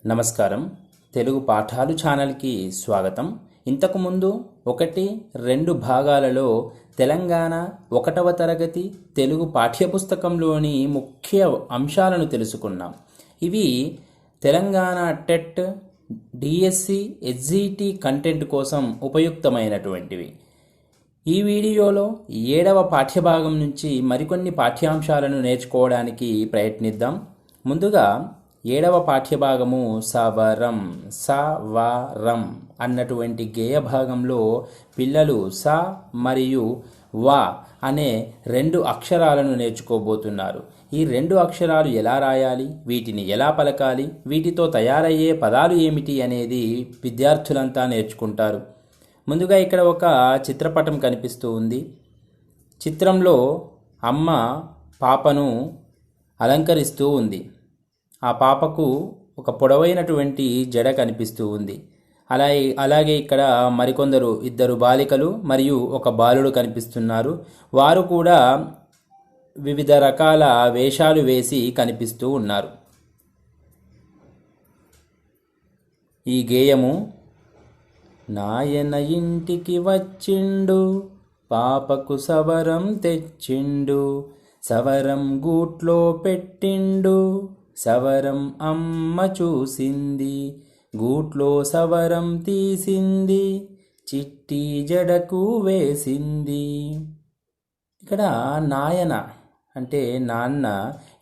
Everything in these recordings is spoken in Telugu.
నమస్కారం. తెలుగు పాఠాలు ఛానల్కి స్వాగతం. ఇంతకుముందు 1-2 భాగాలలో తెలంగాణ 1వ తరగతి తెలుగు పాఠ్యపుస్తకంలోని ముఖ్య అంశాలను తెలుసుకున్నాం. ఇవి Telangana TET, DSC, SGT content కోసం ఉపయుక్తమైనటువంటివి. ఈ వీడియోలో 7వ పాఠ్యభాగం నుంచి మరికొన్ని పాఠ్యాంశాలను నేర్చుకోవడానికి ప్రయత్నిద్దాం. ముందుగా 7వ పాఠ్యభాగము సవరం అన్నటువంటి గేయ భాగంలో పిల్లలు స మరియు వా అనే 2 అక్షరాలను నేర్చుకోబోతున్నారు. ఈ 2 అక్షరాలు ఎలా రాయాలి, వీటిని ఎలా పలకాలి, వీటితో తయారయ్యే పదాలు ఏమిటి అనేది విద్యార్థులంతా నేర్చుకుంటారు. ముందుగా ఇక్కడ ఒక చిత్రపటం కనిపిస్తూ ఉంది. చిత్రంలో అమ్మ పాపను అలంకరిస్తూ ఉంది. ఆ పాపకు ఒక పొడవైనటువంటి జడ కనిపిస్తూ ఉంది. అలాగే ఇక్కడ మరికొందరు 2 బాలికలు మరియు ఒక బాలుడు కనిపిస్తున్నారు. వారు కూడా వివిధ రకాల వేషాలు వేసి కనిపిస్తూ ఉన్నారు. ఈ గేయము నాయన ఇంటికి వచ్చిండు, పాపకు సవరం తెచ్చిండు, సవరం గూట్లో పెట్టిండు, సవరం అమ్మ చూసింది, గూట్లో సవరం తీసింది, చిట్టి జడకు వేసింది. ఇక్కడ నాయన అంటే నాన్న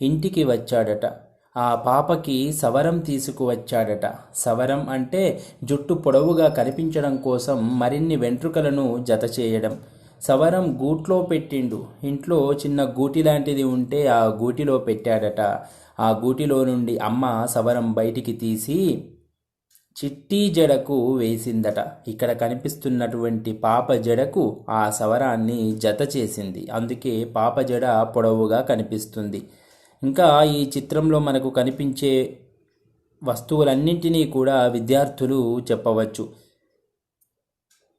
ఇంటికి వచ్చాడట. ఆ పాపకి సవరం తీసుకువచ్చాడట. సవరం అంటే జుట్టు పొడవుగా కనిపించడం కోసం మరిన్ని వెంట్రుకలను జత చేయడం. సవరం గూట్లో పెట్టిండు. ఇంట్లో చిన్న గూటి లాంటిది ఉంటే ఆ గూటిలో పెట్టాడట. ఆ గూటిలో నుండి అమ్మ సవరం బయటికి తీసి చిట్టి జడకు వేసిందట. ఇక్కడ కనిపిస్తున్నటువంటి పాప జడకు ఆ సవరాన్ని జత చేసింది. అందుకే పాప జడ పొడవుగా కనిపిస్తుంది. ఇంకా ఈ చిత్రంలో మనకు కనిపించే వస్తువులన్నింటినీ కూడా విద్యార్థులు చెప్పవచ్చు.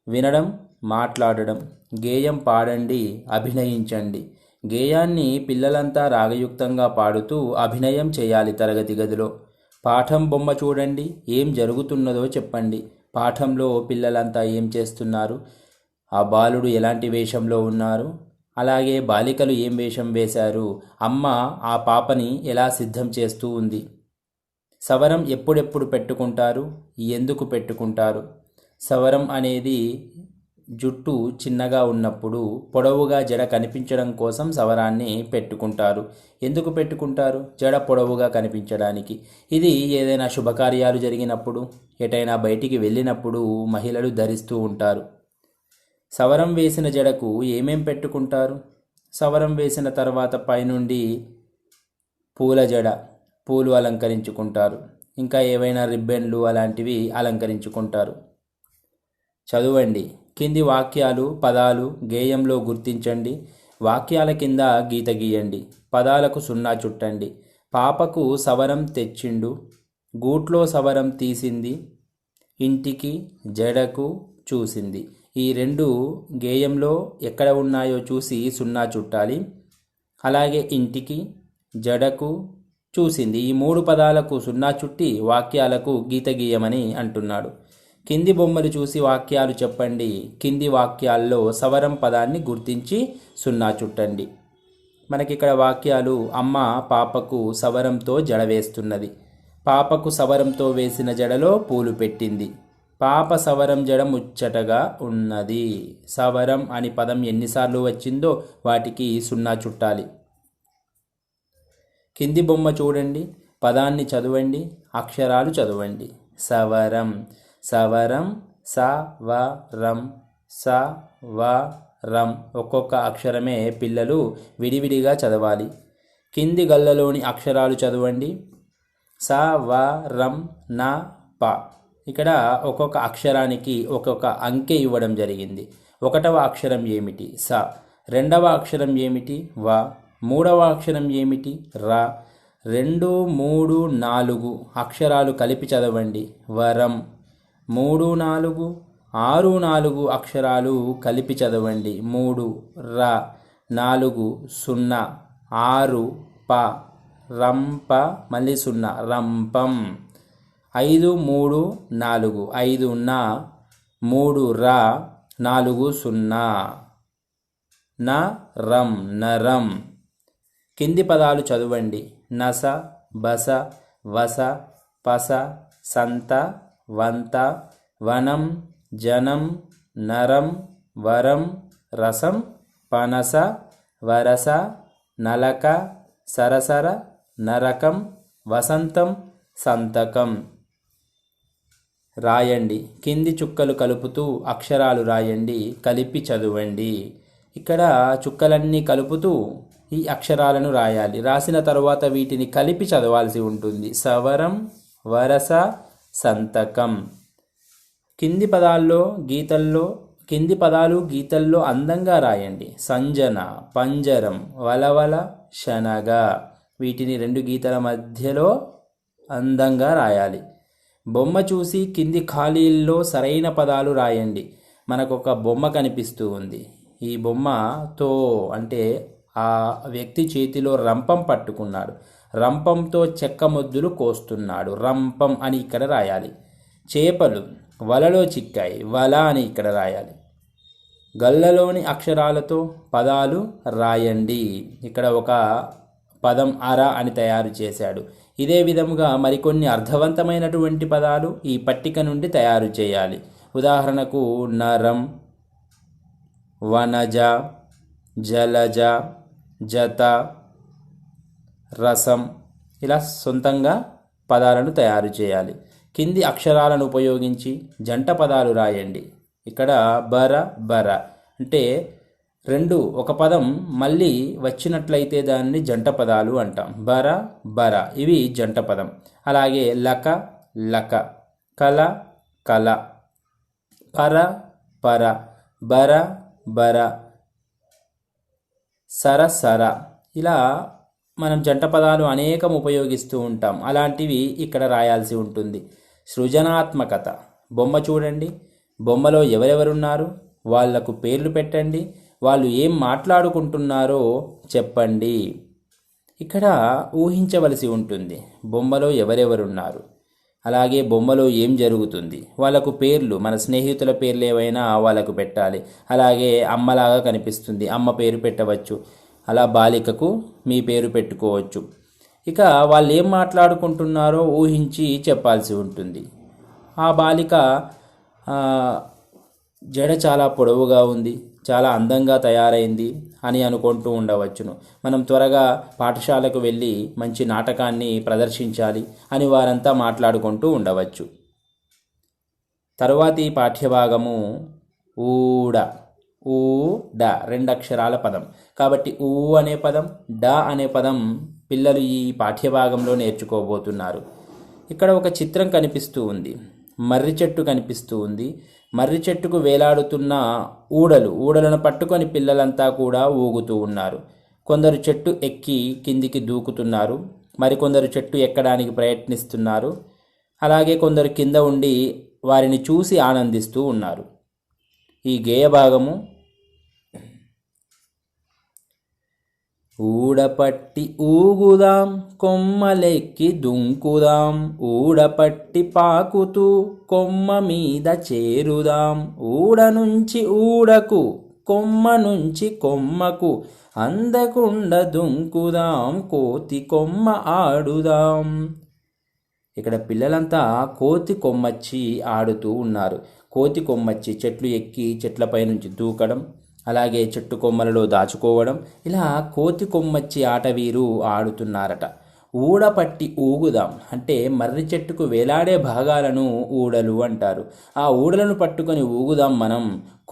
వినడం, మాట్లాడడం, గేయం పాడండి, అభినయించండి. గేయాన్ని పిల్లలంతా రాగయుక్తంగా పాడుతూ అభినయం చేయాలి తరగతి గదిలో. పాఠం బొమ్మ చూడండి, ఏం జరుగుతున్నదో చెప్పండి. పాఠంలో పిల్లలంతా ఏం చేస్తున్నారు, ఆ బాలుడు ఎలాంటి వేషంలో ఉన్నారు, అలాగే బాలికలు ఏం వేషం వేశారు, అమ్మ ఆ పాపని ఎలా సిద్ధం చేస్తూ ఉంది. సవరం ఎప్పుడెప్పుడు పెట్టుకుంటారు, ఎందుకు పెట్టుకుంటారు. సవరం అనేది జుట్టు చిన్నగా ఉన్నప్పుడు పొడవుగా జడ కనిపించడం కోసం సవరాన్ని పెట్టుకుంటారు. ఎందుకు పెట్టుకుంటారు? జడ పొడవుగా కనిపించడానికి. ఇది ఏదైనా శుభకార్యాలు జరిగినప్పుడు, ఎటైనా బయటికి వెళ్ళినప్పుడు మహిళలు ధరిస్తూ ఉంటారు. సవరం వేసిన జడకు ఏమేం పెట్టుకుంటారు? సవరం వేసిన తర్వాత పైనుండి పూల జడ, పూలు అలంకరించుకుంటారు. ఇంకా ఏవైనా రిబ్బన్లు అలాంటివి అలంకరించుకుంటారు. చదవండి. కింది వాక్యాలు, పదాలు గేయంలో గుర్తించండి. వాక్యాల కింద గీత గీయండి. పదాలకు 0 చుట్టండి. పాపకు సవరం తెచ్చిండు, గూట్లో సవరం తీసింది, ఇంటికి జడకు చూసింది. ఈ 2 గేయంలో ఎక్కడ ఉన్నాయో చూసి 0 చుట్టాలి. అలాగే ఇంటికి, జడకు, చూసింది ఈ 3 పదాలకు 0 చుట్టి వాక్యాలకు గీత గీయమని అంటున్నాడు. కింది బొమ్మలు చూసి వాక్యాలు చెప్పండి. కింది వాక్యాల్లో సవరం పదాన్ని గుర్తించి 0 చుట్టండి. మనకిక్కడ వాక్యాలు అమ్మ పాపకు సవరంతో జడ వేస్తున్నది. పాపకు సవరంతో వేసిన జడలో పూలు పెట్టింది. పాప సవరం జడ ముచ్చటగా ఉన్నది. సవరం అని పదం ఎన్నిసార్లు వచ్చిందో వాటికి 0 చుట్టాలి. కింది బొమ్మ చూడండి, పదాన్ని చదవండి, అక్షరాలు చదవండి. సవరం, సవరం, సవరం, సవరం. ఒక్కొక్క అక్షరమే పిల్లలు విడివిడిగా చదవాలి. కింది గళ్ళలోని అక్షరాలు చదవండి. సవరం, న, ప. ఇక్కడ ఒక్కొక్క అక్షరానికి ఒక్కొక్క అంకె ఇవ్వడం జరిగింది. 1వ అక్షరం ఏమిటి? స. 2వ అక్షరం ఏమిటి? వ. 3వ అక్షరం ఏమిటి? ర. 2, 3, 4 అక్షరాలు కలిపి చదవండి. వరం. 3, 4, 6, 4 అక్షరాలు కలిపి చదవండి. 3 ర, 4 0, 6 ప, రంప, మళ్ళీ 0 రంపం. 5 3 4, 5 నా, 3 రా, 4 సున్నా, నరం నరం. కింది పదాలు చదవండి. నస, బస, వస, పస, సంత, వంత, వనం, జనం, నరం, వరం, రసం, పనస, వరస, నలక, సరసర, నరకం, వసంతం, సంతకం. రాయండి. కింది చుక్కలు కలుపుతూ అక్షరాలు రాయండి, కలిపి చదవండి. ఇక్కడ చుక్కలన్నీ కలుపుతూ ఈ అక్షరాలను రాయాలి. రాసిన తర్వాత వీటిని కలిపి చదవాల్సి ఉంటుంది. సవరం, వరస, సంతకం. కింది పదాలు గీతల్లో అందంగా రాయండి. సంజన, పంజరం, వలవల, శనగ. వీటిని 2 గీతల మధ్యలో అందంగా రాయాలి. బొమ్మ చూసి కింది ఖాళీల్లో సరైన పదాలు రాయండి. మనకొక బొమ్మ కనిపిస్తూ ఉంది. ఈ బొమ్మతో అంటే ఆ వ్యక్తి చేతిలో రంపం పట్టుకున్నాడు. రంపంతో చెక్క మొద్దులు కోస్తున్నాడు. రంపం అని ఇక్కడ రాయాలి. చేపలు వలలో చిక్కాయి. వల అని ఇక్కడ రాయాలి. గళ్ళలోని అక్షరాలతో పదాలు రాయండి. ఇక్కడ ఒక పదం అర అని తయారు చేశాడు. ఇదే విధముగా మరికొన్ని అర్థవంతమైనటువంటి పదాలు ఈ పట్టిక నుండి తయారు చేయాలి. ఉదాహరణకు నరం, వనజ, జలజ, జత, రసం. ఇలా సొంతంగా పదాలను తయారు చేయాలి. కింది అక్షరాలను ఉపయోగించి జంట పదాలు రాయండి. ఇక్కడ బర, బర అంటే 2 ఒక పదం మళ్ళీ వచ్చినట్లయితే దాన్ని జంట పదాలు అంటాం. బర, బర ఇవి జంట పదం. అలాగే లక, లక, కల, కల, పర, పర, బర, బర, సర, సర. ఇలా మనం జంట పదాలు అనేకం ఉపయోగిస్తూ ఉంటాం. అలాంటివి ఇక్కడ రాయాల్సి ఉంటుంది. సృజనాత్మకత. బొమ్మ చూడండి. బొమ్మలో ఎవరెవరున్నారు, వాళ్లకు పేర్లు పెట్టండి. వాళ్ళు ఏం మాట్లాడుకుంటున్నారో చెప్పండి. ఇక్కడ ఊహించవలసి ఉంటుంది. బొమ్మలో ఎవరెవరున్నారు, అలాగే బొమ్మలో ఏం జరుగుతుంది, వాళ్ళకు పేర్లు, మన స్నేహితుల పేర్లు ఏవైనా వాళ్ళకు పెట్టాలి. అలాగే అమ్మలాగా కనిపిస్తుంది, అమ్మ పేరు పెట్టవచ్చు. అలా బాలికకు మీ పేరు పెట్టుకోవచ్చు. ఇక వాళ్ళు ఏం మాట్లాడుకుంటున్నారో ఊహించి చెప్పాల్సి ఉంటుంది. ఆ బాలిక జడ చాలా పొడవుగా ఉంది, చాలా అందంగా తయారైంది అని అనుకుంటూ ఉండవచ్చును. మనం త్వరగా పాఠశాలకు వెళ్ళి మంచి నాటకాన్ని ప్రదర్శించాలి అని వారంతా మాట్లాడుకుంటూ ఉండవచ్చు. తరువాతి పాఠ్యభాగము ఊడ. ఊడ 2 అక్షరాల పదం కాబట్టి ఊ అనే పదం, డ అనే పదం పిల్లలు ఈ పాఠ్యభాగంలో నేర్చుకోబోతున్నారు. ఇక్కడ ఒక చిత్రం కనిపిస్తూ ఉంది. మర్రి చెట్టు కనిపిస్తూ ఉంది. మర్రి చెట్టుకు వేలాడుతున్న ఊడలను పట్టుకొని పిల్లలంతా కూడా ఊగుతూ ఉన్నారు. కొందరు చెట్టు ఎక్కి కిందికి దూకుతున్నారు, మరికొందరు చెట్టు ఎక్కడానికి ప్రయత్నిస్తున్నారు. అలాగే కొందరు కింద ఉండి వారిని చూసి ఆనందిస్తూ ఉన్నారు. ఈ గేయ భాగము ఊడపట్టి ఊగుదాం, కొమ్మలెక్కి దుంకుదాం, ఊడపట్టి పాకుతూ కొమ్మ మీద చేరుదాం, ఊడ నుంచి ఊడకు, కొమ్మ నుంచి కొమ్మకు, అందకుండ దుంకుదాం, కోతి కొమ్మ ఆడుదాం. ఇక్కడ పిల్లలంతా కోతి కొమ్మచ్చి ఆడుతూ ఉన్నారు. కోతి కొమ్మచ్చి చెట్లు ఎక్కి చెట్లపై నుంచి దూకడం, అలాగే చెట్టు కొమ్మలలో దాచుకోవడం, ఇలా కోతి కొమ్మచ్చి ఆట వీరు ఆడుతున్నారట. ఊడపట్టి ఊగుదాం అంటే మర్రి చెట్టుకు వేలాడే భాగాలను ఊడలు అంటారు. ఆ ఊడలను పట్టుకొని ఊగుదాం, మనం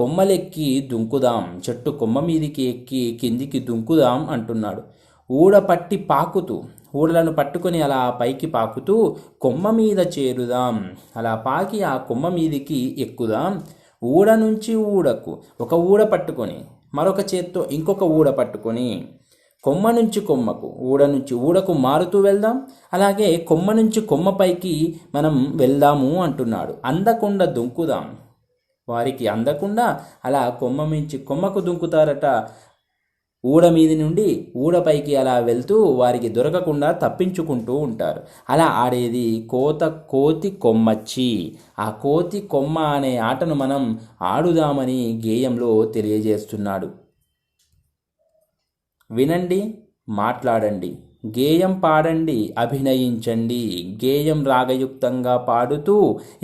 కొమ్మలెక్కి దుంకుదాం, చెట్టు కొమ్మ మీదికి ఎక్కి కిందికి దుంకుదాం అంటున్నాడు. ఊడపట్టి పాకుతూ, ఊడలను పట్టుకొని అలా పైకి పాకుతూ కొమ్మ మీద చేరుదాం, అలా పాకి ఆ కొమ్మ మీదికి ఎక్కుదాం. ఊడ నుంచి ఊడకు, ఒక ఊడ పట్టుకొని మరొక చేత్తో ఇంకొక ఊడ పట్టుకొని కొమ్మ నుంచి కొమ్మకు, ఊడ నుంచి ఊడకు మారుతూ వెళ్దాం. అలాగే కొమ్మ నుంచి కొమ్మపైకి మనం వెళ్దాము అంటున్నాడు. అందకుండా దుంకుదాం, వారికి అందకుండా అలా కొమ్మ నుంచి కొమ్మకు దుంకుతారట. ఊడ మీది నుండి ఊడపైకి అలా వెళ్తూ వారికి దొరకకుండా తప్పించుకుంటూ ఉంటారు. అలా ఆడేది కోతి కొమ్మచ్చి. ఆ కోతి కొమ్మ అనే ఆటను మనం ఆడుదామని గేయంలో తెలియజేస్తున్నాడు. వినండి, మాట్లాడండి, గేయం పాడండి, అభినయించండి. గేయం రాగయుక్తంగా పాడుతూ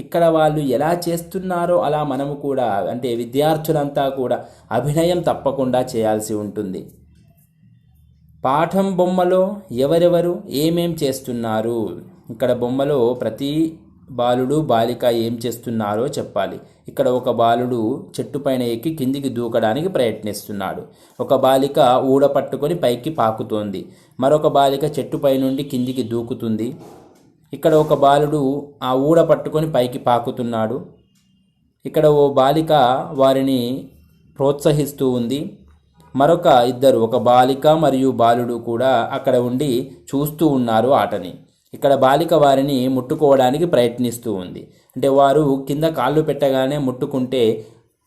ఇక్కడ వాళ్ళు ఎలా చేస్తున్నారో అలా మనము కూడా, అంటే విద్యార్థులంతా కూడా అభినయం తప్పకుండా చేయాల్సి ఉంటుంది. పాఠం బొమ్మలో ఎవరెవరు ఏమేం చేస్తున్నారు, ఇక్కడ బొమ్మలో ప్రతి బాలుడు బాలిక ఏం చేస్తున్నారో చెప్పాలి. ఇక్కడ ఒక బాలుడు చెట్టు పైన ఎక్కి కిందికి దూకడానికి ప్రయత్నిస్తున్నాడు. ఒక బాలిక ఊడ పట్టుకొని పైకి పాకుతోంది. మరొక బాలిక చెట్టుపై నుండి కిందికి దూకుతుంది. ఇక్కడ ఒక బాలుడు ఆ ఊడ పట్టుకొని పైకి పాకుతున్నాడు. ఇక్కడ ఓ బాలిక వారిని ప్రోత్సహిస్తూ ఉంది. మరొక ఇద్దరు, ఒక బాలిక మరియు బాలుడు కూడా అక్కడ ఉండి చూస్తూ ఉన్నారు ఆటని. ఇక్కడ బాలిక వారిని ముట్టుకోవడానికి ప్రయత్నిస్తూ ఉంది. అంటే వారు కింద కాళ్ళు పెట్టగానే ముట్టుకుంటే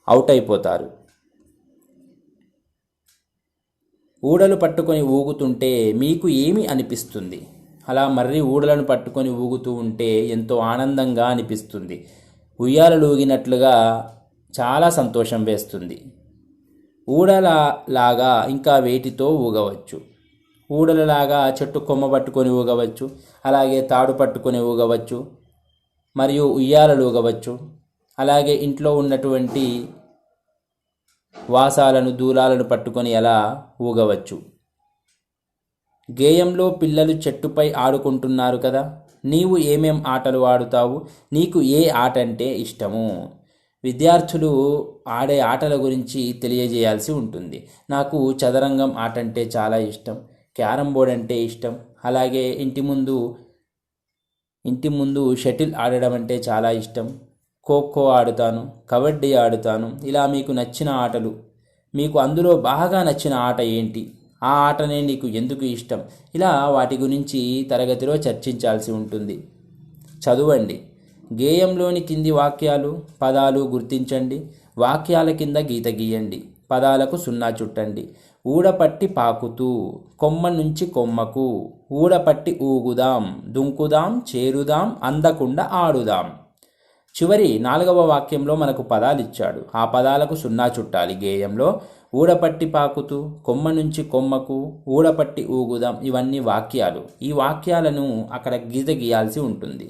అవుట్ అయిపోతారు. ఊడలు పట్టుకొని ఊగుతుంటే మీకు ఏమి అనిపిస్తుంది? అలా మర్రి ఊడలను పట్టుకొని ఊగుతూ ఉంటే ఎంతో ఆనందంగా అనిపిస్తుంది. ఉయ్యాలలు ఊగినట్లుగా చాలా సంతోషం వేస్తుంది. ఊడలలాగా ఇంకా వేటితో ఊగవచ్చు. ఊడలలాగా చెట్టు కొమ్మ పట్టుకొని ఊగవచ్చు, అలాగే తాడు పట్టుకొని ఊగవచ్చు, మరియు ఉయ్యాలలు ఊగవచ్చు. అలాగే ఇంట్లో ఉన్నటువంటి వాసాలను దూలాలను పట్టుకొని అలా ఊగవచ్చు. గేయంలో పిల్లలు చెట్టుపై ఆడుకుంటున్నారు కదా, నీవు ఏమేం ఆటలు ఆడుతావు? నీకు ఏ ఆట అంటే ఇష్టము? విద్యార్థులు ఆడే ఆటల గురించి తెలియజేయాల్సి ఉంటుంది. నాకు చదరంగం ఆట అంటే చాలా ఇష్టం, క్యారం బోర్డ్ అంటే ఇష్టం, అలాగే ఇంటి ముందు షటిల్ ఆడడం అంటే చాలా ఇష్టం, ఖోఖో ఆడుతాను, కబడ్డీ ఆడుతాను. ఇలా మీకు నచ్చిన ఆటలు, మీకు అందులో బాగా నచ్చిన ఆట ఏంటి, ఆ ఆటనే నీకు ఎందుకు ఇష్టం, ఇలా వాటి గురించి తరగతిలో చర్చించాల్సి ఉంటుంది. చదవండి. గేయంలోని కింది వాక్యాలు, పదాలు గుర్తించండి. వాక్యాల కింద గీత గీయండి. పదాలకు సున్నా చుట్టండి. ఊడపట్టి పాకుతూ, కొమ్మ నుంచి కొమ్మకు, ఊడపట్టి ఊగుదాం, దుంకుదాం, చేరుదాం, అందకుండా ఆడుదాం. చివరి 4వ వాక్యంలో మనకు పదాలు ఇచ్చాడు. ఆ పదాలకు సున్నా చుట్టాలి. గేయంలో ఊడపట్టి పాకుతూ, కొమ్మ నుంచి కొమ్మకు, ఊడపట్టి ఊగుదాం, ఇవన్నీ వాక్యాలు. ఈ వాక్యాలను అక్కడ గీత గీయాల్సి ఉంటుంది.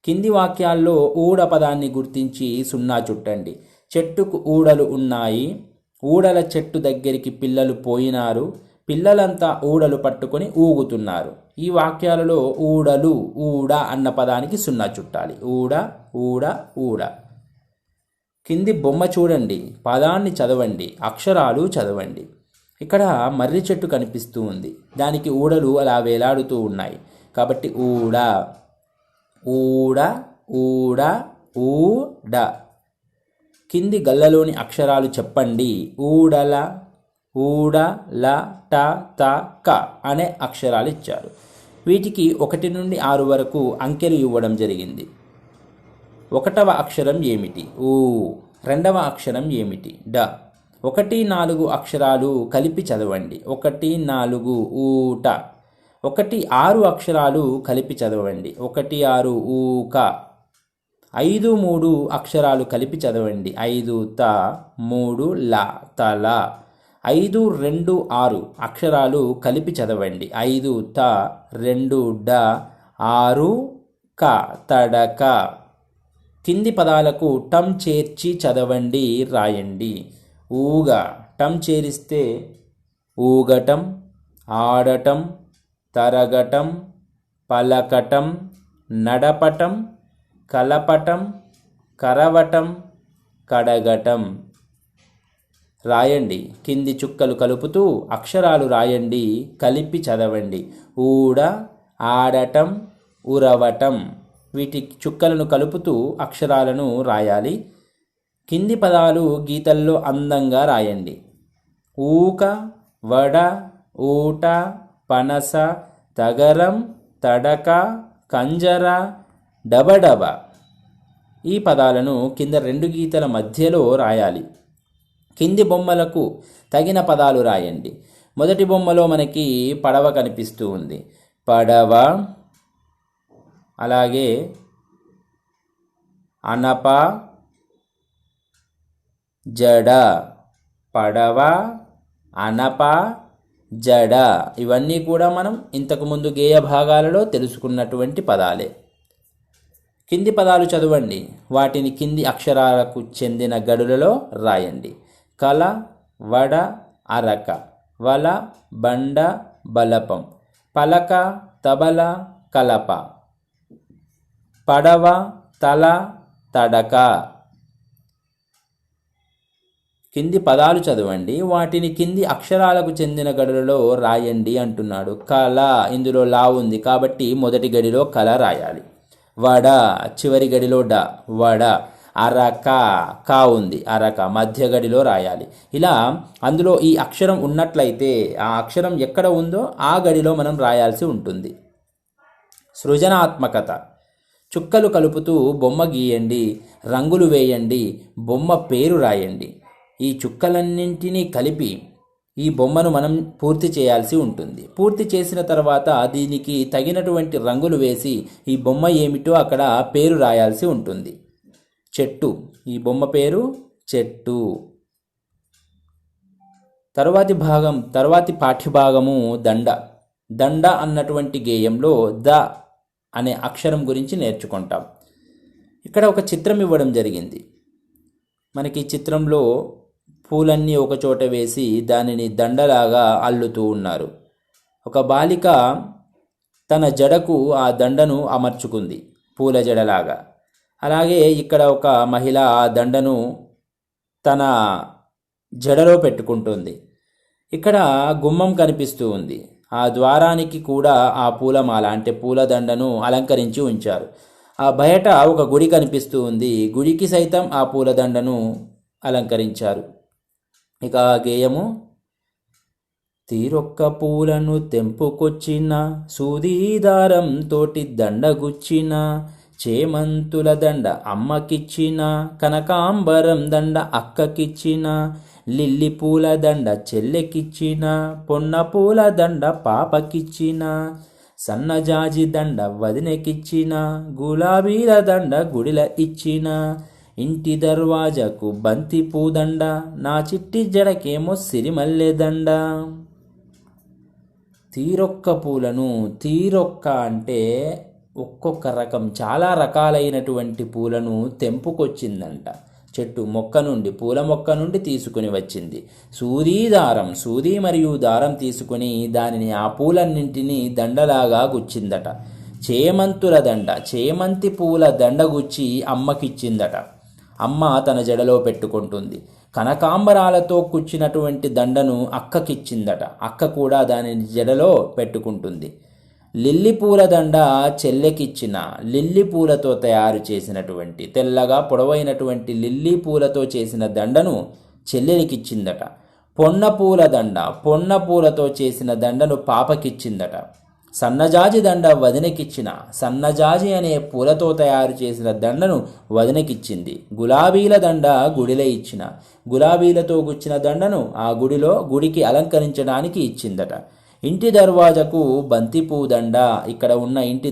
కింది వాక్యాల్లో ఊడ పదాన్ని గుర్తించి సున్నా చుట్టండి. చెట్టుకు ఊడలు ఉన్నాయి, ఊడల చెట్టు దగ్గరికి పిల్లలు పోయినారు, పిల్లలంతా ఊడలు పట్టుకొని ఊగుతున్నారు. ఈ వాక్యాలలో ఊడలు, ఊడ అన్న పదానికి సున్నా చుట్టాలి. ఊడ, ఊడ, ఊడ. కింది బొమ్మ చూడండి, పదాన్ని చదవండి, అక్షరాలు చదవండి. ఇక్కడ మర్రి చెట్టు కనిపిస్తూ ఉంది, దానికి ఊడలు అలా వేలాడుతూ ఉన్నాయి. కాబట్టి ఊడ, ఊడ, ఊడ, ఊడ. కింది గల్లలోని అక్షరాలు చెప్పండి. ఊడల, ఊడ, ల, ట, త, క అనే అక్షరాలు ఇచ్చారు. వీటికి 1 నుండి 6 వరకు అంకెలు ఇవ్వడం జరిగింది. 1వ అక్షరం ఏమిటి? ఊ. 2వ అక్షరం ఏమిటి? డ. 1, 4 అక్షరాలు కలిపి చదవండి. 1, 4 ఊట. 1, 6 అక్షరాలు కలిపి చదవండి. 1, 6 ఊక. 5, 3 అక్షరాలు కలిపి చదవండి. 5 త, 3 ల, తల. 5, 2, 6 అక్షరాలు కలిపి చదవండి. 5 త, 2 డ, 6 క, తడక. కింది పదాలకు టమ్ చేర్చి చదవండి, రాయండి. ఊగ. టమ్ చేరిస్తే ఊగటం, ఆడటం, తరగటం, పలకటం, నడపటం, కలపటం, కరవటం, కడగటం. రాయండి. కింది చుక్కలు కలుపుతూ అక్షరాలు రాయండి, కలిపి చదవండి. ఊడ, ఆడటం, ఉరవటం. వీటి చుక్కలను కలుపుతూ అక్షరాలను రాయాలి. కింది పదాలు గీతల్లో అందంగా రాయండి. ఊక, వడ, ఊట, పనస, తగరం, తడక, కంజర, డబడబ. ఈ పదాలను కింద 2 గీతల మధ్యలో రాయాలి. కింది బొమ్మలకు తగిన పదాలు రాయండి. మొదటి బొమ్మలో మనకి పడవ కనిపిస్తూ ఉంది. పడవ, అలాగే అనప, జడ. పడవ, అనప, జడ ఇవన్నీ కూడా మనం ఇంతకుముందు గేయ భాగాలలో తెలుసుకున్నటువంటి పదాలే. కింది పదాలు చదవండి, వాటిని కింది అక్షరాలకు చెందిన గడులలో రాయండి. కల, వడ, అరక, వల, బండ, బలపం, పలక, తబల, కలప, పడవ, తల, తడక. కింది పదాలు చదవండి, వాటిని కింది అక్షరాలకు చెందిన గడులలో రాయండి అంటున్నాడు. కల, ఇందులో లా ఉంది కాబట్టి మొదటి గడిలో కల రాయాలి. వడ, చివరి గడిలో డ, వడ. అరక, కా ఉంది, అరక మధ్య గడిలో రాయాలి. ఇలా అందులో ఈ అక్షరం ఉన్నట్లయితే ఆ అక్షరం ఎక్కడ ఉందో ఆ గడిలో మనం రాయాల్సి ఉంటుంది. సృజనాత్మకత. చుక్కలు కలుపుతూ బొమ్మ గీయండి, రంగులు వేయండి, బొమ్మ పేరు రాయండి. ఈ చుక్కలన్నింటినీ కలిపి ఈ బొమ్మను మనం పూర్తి చేయాల్సి ఉంటుంది. పూర్తి చేసిన తర్వాత దీనికి తగినటువంటి రంగులు వేసి ఈ బొమ్మ ఏమిటో అక్కడ పేరు రాయాల్సి ఉంటుంది. చెట్టు, ఈ బొమ్మ పేరు చెట్టు. తరువాతి పాఠ్యభాగము దండ. దండ అన్నటువంటి గేయంలో ద అనే అక్షరం గురించి నేర్చుకుంటాం. ఇక్కడ ఒక చిత్రం ఇవ్వడం జరిగింది. మనకి చిత్రంలో పూలన్నీ ఒక చోట వేసి దానిని దండలాగా అల్లుతూ ఉన్నారు. ఒక బాలిక తన జడకు ఆ దండను అమర్చుకుంది, పూల జడలాగా. అలాగే ఇక్కడ ఒక మహిళ ఆ దండను తన జడలో పెట్టుకుంటుంది. ఇక్కడ గుమ్మం కనిపిస్తూ ఉంది. ఆ ద్వారానికి కూడా ఆ పూలమాల అంటే పూలదండను అలంకరించి ఉంచారు. ఆ బయట ఒక గుడి కనిపిస్తూ ఉంది. గుడికి సైతం ఆ పూలదండను అలంకరించారు. ఇక గేయము. తీరొక్క పూలను తెంపుకొచ్చిన, సూదీదారం తోటి దండగుచ్చిన, చేమంతుల దండ అమ్మకిచ్చిన, కనకాంబరం దండ అక్కకిచ్చిన, లిల్లీ పూల దండ చెల్లెకిచ్చిన, పొన్న పూల దండ పాపకిచ్చిన, సన్నజాజి దండ వదినకిచ్చిన, గులాబీల దండ గుడిల ఇచ్చిన, ఇంటి దర్వాజకు బంతి పూదండ, నా చిట్టి జడకేమో సిరిమల్లె దండ. తీరొక్క పూలను, తీరొక్క అంటే ఒక్కొక్క రకం, చాలా రకాలైనటువంటి పూలను తెంపుకొచ్చిందంట. చెట్టు మొక్క నుండి, పూల మొక్క నుండి తీసుకుని వచ్చింది. సూదీదారం, సూది మరియు దారం తీసుకుని దానిని ఆ పూలన్నింటినీ దండలాగా గుచ్చిందట. చేమంతుల దండ, చేమంతి పూల దండ గుచ్చి అమ్మకిచ్చిందట. అమ్మ తన జడలో పెట్టుకుంటుంది. కనకాంబరాలతో కుచ్చినటువంటి దండను అక్కకిచ్చిందట. అక్క కూడా దానిని జడలో పెట్టుకుంటుంది. లిల్లీ పూల దండ చెల్లెకిచ్చిన, లిల్లీ పూలతో తయారు చేసినటువంటి తెల్లగా పొడవైనటువంటి లిల్లీ పూలతో చేసిన దండను చెల్లెలికిచ్చిందట. పొన్న పూల దండ, పొన్న పూలతో చేసిన దండను పాపకిచ్చిందట. సన్నజాజి దండ వదినకిచ్చిన, సన్నజాజి అనే పూలతో తయారు చేసిన దండను వదినకిచ్చింది. గులాబీల దండ గుడిలో ఇచ్చిన, గులాబీలతో గుచ్చిన దండను ఆ గుడికి అలంకరించడానికి ఇచ్చిందట. ఇంటి దర్వాజకు బంతిపూ దండ, ఇక్కడ ఉన్న ఇంటి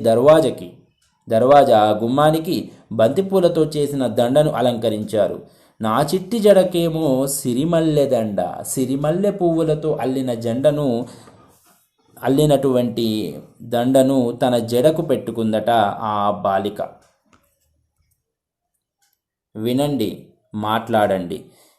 దర్వాజా గుమ్మానికి బంతిపూలతో చేసిన దండను అలంకరించారు. నా చిట్టి జడకేమో సిరిమల్లె దండ, సిరిమల్లె పువ్వులతో అల్లినటువంటి దండను తన జడకు పెట్టుకుందట ఆ బాలిక. వినండి, మాట్లాడండి,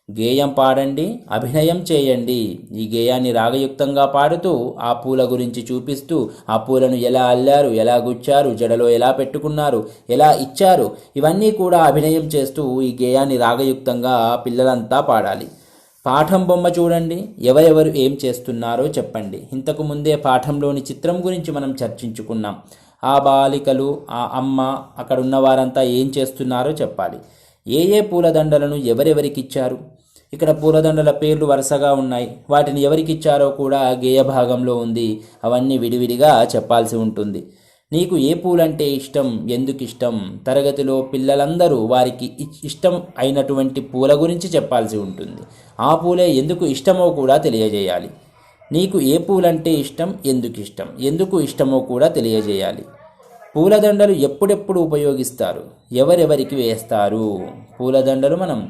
గేయం పాడండి, అభినయం చేయండి. ఈ గేయాన్ని రాగయుక్తంగా పాడుతూ ఆ పూల గురించి చూపిస్తూ ఆ పూలను ఎలా అల్లారు, ఎలా గుచ్చారు, జడలో ఎలా పెట్టుకున్నారు, ఎలా ఇచ్చారు, ఇవన్నీ కూడా అభినయం చేస్తూ ఈ గేయాన్ని రాగయుక్తంగా పిల్లలంతా పాడాలి. పాఠం బొమ్మ చూడండి, ఎవరెవరు ఏం చేస్తున్నారో చెప్పండి. ఇంతకు ముందే పాఠంలోని చిత్రం గురించి మనం చర్చించుకున్నాం. ఆ బాలికలు, ఆ అమ్మ, అక్కడ ఉన్న వారంతా ఏం చేస్తున్నారో చెప్పాలి. ఏ ఏ పూలదండలను ఎవరెవరికి ఇచ్చారు, ఇక్కడ పూలదండల పేర్లు వరుసగా ఉన్నాయి. వాటిని ఎవరికి ఇచ్చారో కూడా గేయ భాగంలో ఉంది. అవన్నీ విడివిడిగా చెప్పాల్సి ఉంటుంది. నీకు ఏ పూలంటే ఇష్టం, ఎందుకు ఇష్టం, తరగతిలో పిల్లలందరూ వారికి ఇష్టం అయినటువంటి పూల గురించి చెప్పాల్సి ఉంటుంది. ఆ పూలే ఎందుకు ఇష్టమో కూడా తెలియజేయాలి. నీకు ఏ పూలంటే ఇష్టం, ఎందుకు ఇష్టమో కూడా తెలియజేయాలి. పూలదండలు ఎప్పుడెప్పుడు ఉపయోగిస్తారు, ఎవరెవరికి వేస్తారు? పూలదండలు మనం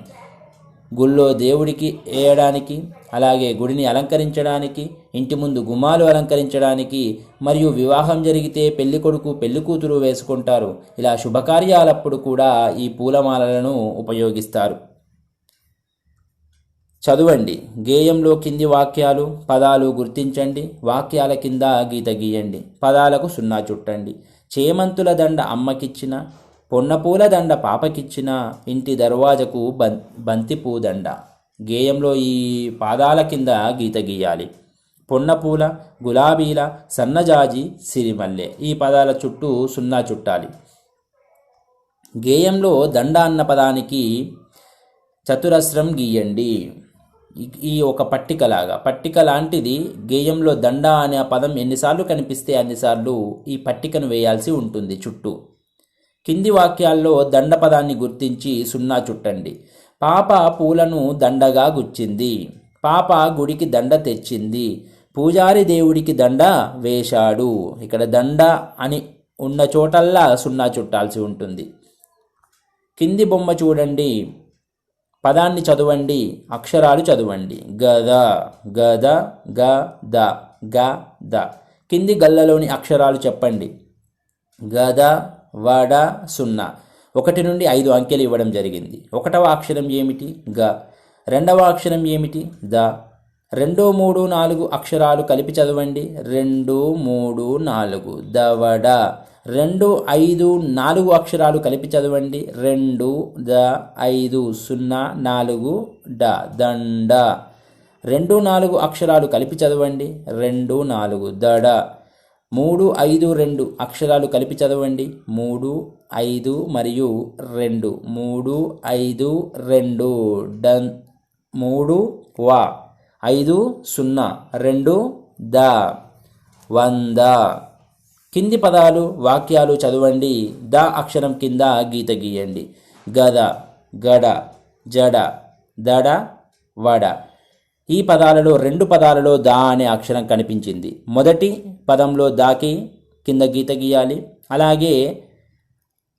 గుళ్ళో దేవుడికి వేయడానికి, అలాగే గుడిని అలంకరించడానికి, ఇంటి ముందు గుమ్మాలు అలంకరించడానికి, మరియు వివాహం జరిగితే పెళ్లి కొడుకు పెళ్లి కూతురు వేసుకుంటారు. ఇలా శుభకార్యాలప్పుడు కూడా ఈ పూలమాలలను ఉపయోగిస్తారు. చదవండి. గేయంలో కింది వాక్యాలు, పదాలు గుర్తించండి. వాక్యాల కింద గీత గీయండి. పదాలకు సున్నా చుట్టండి. చేమంతుల దండ అమ్మకిచ్చిన, పొన్నపూల దండ పాపకిచ్చిన, ఇంటి దర్వాజకు బంతిపూ దండ. గేయంలో ఈ పాదాల కింద గీత గీయాలి. పొన్నపూల, గులాబీల, సన్నజాజి, సిరిమల్లె. ఈ పదాల చుట్టూ సున్నా చుట్టాలి. గేయంలో దండ అన్న పదానికి చతురస్రం గీయండి. ఈ ఒక పట్టిక లాంటిది. గేయంలో దండ అనే పదం ఎన్నిసార్లు కనిపిస్తే అన్నిసార్లు ఈ పట్టికను వేయాల్సి ఉంటుంది చుట్టూ. కింది వాక్యాల్లో దండ పదాన్ని గుర్తించి సున్నా చుట్టండి. పాప పూలను దండగా గుచ్చింది. పాప గుడికి దండ తెచ్చింది. పూజారి దేవుడికి దండ వేశాడు. ఇక్కడ దండ అని ఉన్న చోటల్లా సున్నా చుట్టాల్సి ఉంటుంది. కింది బొమ్మ చూడండి. పదాన్ని చదవండి, అక్షరాలు చదవండి. గద, గద, గ, ద, గ, ద. కింది గల్లలోని అక్షరాలు చెప్పండి. గద, వడ, 0. 1 నుండి 5 అంకెలు ఇవ్వడం జరిగింది. 1వ అక్షరం ఏమిటి? గ. 2వ అక్షరం ఏమిటి? ద. 2, 3, 4 అక్షరాలు కలిపి చదవండి. 2, 3, 4 దవడ. 2, 5, 4 అక్షరాలు కలిపి చదవండి. 2, ద, 5, 0, 4 డ, దండ. 2, 4 అక్షరాలు కలిపి చదవండి. 2, 4 దడ. 3, 5, 2 అక్షరాలు కలిపి చదవండి. 3, 5 మరియు 2. 3, 5, 2 డన్. 3 వా. 5, 0, 2 ద. 100. కింది పదాలు, వాక్యాలు చదవండి. ద అక్షరం కింద గీత గీయండి. గద, గడ, జడ, దడ, వడ. ఈ పదాలలో 2 పదాలలో దా అనే అక్షరం కనిపించింది. మొదటి పదంలో దాకి కింద గీత గీయాలి. అలాగే